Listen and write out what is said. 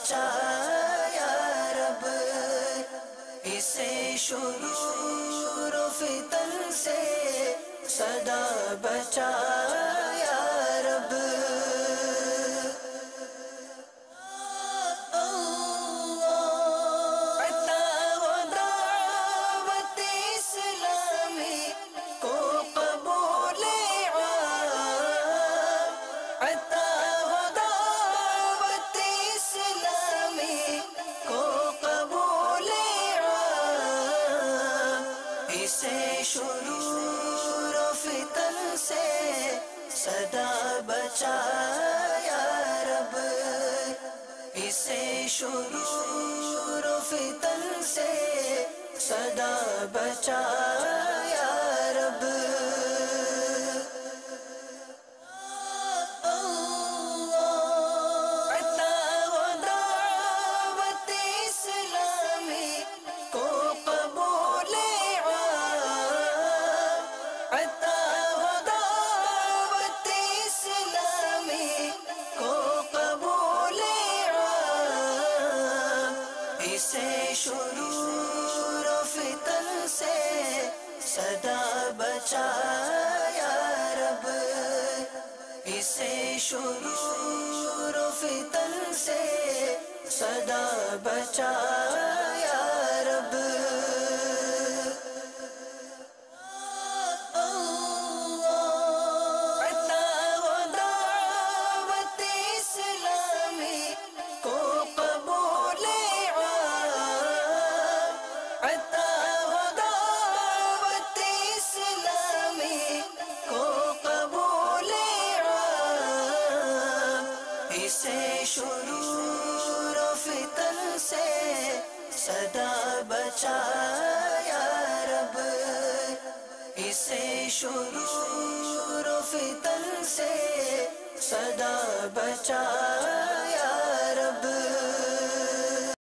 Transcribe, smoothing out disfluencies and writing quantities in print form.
بچا یا رب، اسے شرور و فتن سے سدا بچا یا رب۔ عطا و دعوت اسلامی کو قبول عام، عطا و دعوت اسلامی کو قبول عام، اسے شرور و فتن سے سدا بچا یا رب، اسے شرور و فتن سے سدا بچا یا رب۔ عطا و دعوت اسلامی کو قبول عام، عطا و دعوت اسلامی کو قبول عام، اسے شرور و فتن سے سدا بچا یا رب، اسے شرور و فتن سے سدا بچا یا رب۔ عطا و دعوت اسلامی کو قبول عام، عطا و دعوت اسلامی کو قبول عام، اسے شرور و فتن سے سدا بچا یا رب، اسے شرور و فتن سے سدا بچا